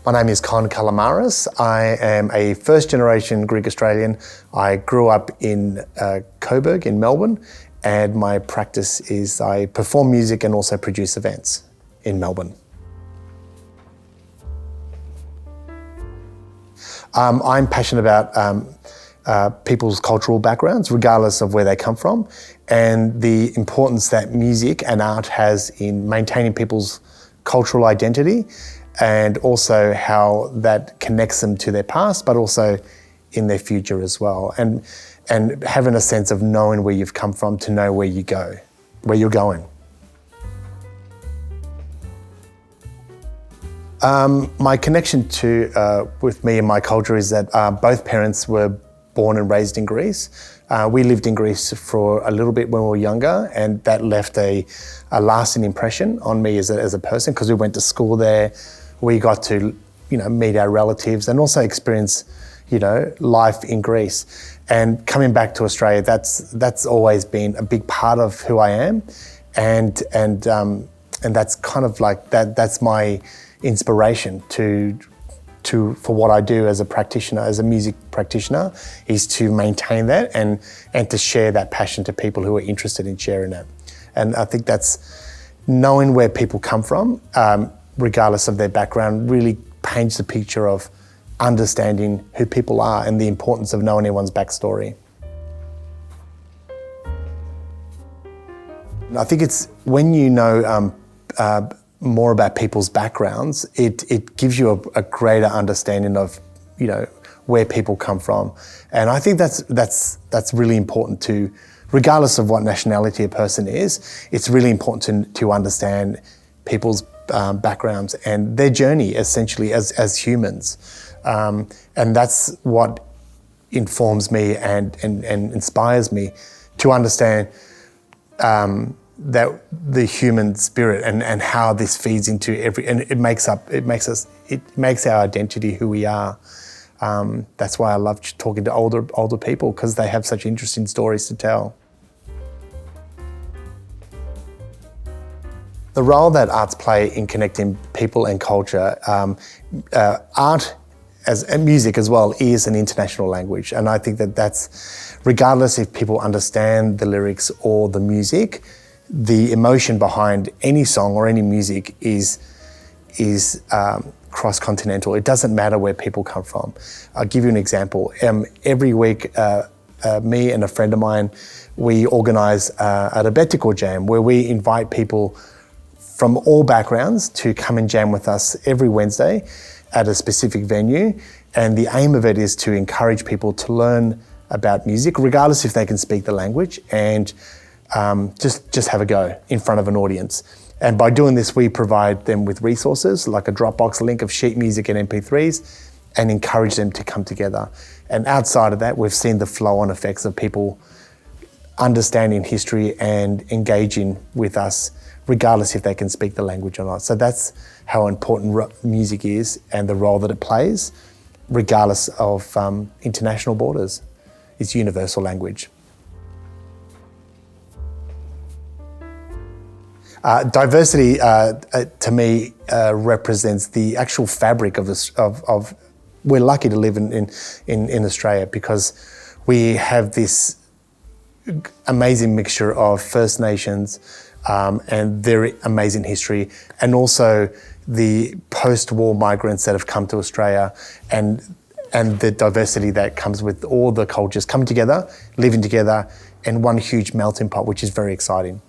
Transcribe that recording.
My name is Kalamaras. I am a first-generation Greek Australian. I grew up in Coburg in Melbourne, and my practice is I perform music and also produce events in Melbourne. I'm passionate about people's cultural backgrounds, regardless of where they come from, and the importance that music and art has in maintaining people's cultural identity, and also how that connects them to their past, but also in their future as well. And having a sense of knowing where you've come from to know where you're going. My connection with me and my culture is that both parents were born and raised in Greece. We lived in Greece for a little bit when we were younger, and that left a lasting impression on me as a person, because we went to school there. We got to, meet our relatives and also experience, life in Greece. And coming back to Australia, that's always been a big part of who I am, and that's kind of like that. That's my inspiration for what I do as a practitioner, as a music practitioner, is to maintain that and to share that passion to people who are interested in sharing that. And I think that's knowing where people come from, regardless of their background, really paints a picture of understanding who people are and the importance of knowing everyone's backstory. I think it's when you know more about people's backgrounds, it gives you a greater understanding of, where people come from. And I think that's really important to, regardless of what nationality a person is, it's really important to understand people's backgrounds and their journey essentially as humans. And that's what informs me and inspires me to understand that the human spirit and how this feeds into and it makes our identity who we are. That's why I love talking to older people, because they have such interesting stories to tell. The role that arts play in connecting people and culture, art and music as well is an international language, and I think that's regardless if people understand the lyrics or the music, the emotion behind any song or any music is cross-continental. It doesn't matter where people come from. I'll give you an example. Every week, me and a friend of mine, we organise a rebetiko jam where we invite people from all backgrounds to come and jam with us every Wednesday at a specific venue. And the aim of it is to encourage people to learn about music, regardless if they can speak the language, and just have a go in front of an audience. And by doing this, we provide them with resources like a Dropbox link of sheet music and MP3s, and encourage them to come together. And outside of that, we've seen the flow-on effects of people understanding history and engaging with us, regardless if they can speak the language or not. So that's how important music is, and the role that it plays, regardless of international borders. It's universal language. Diversity, to me, represents the actual fabric of we're lucky to live in Australia, because we have this amazing mixture of First Nations and their amazing history, and also the post-war migrants that have come to Australia, and the diversity that comes with all the cultures coming together, living together in one huge melting pot, which is very exciting.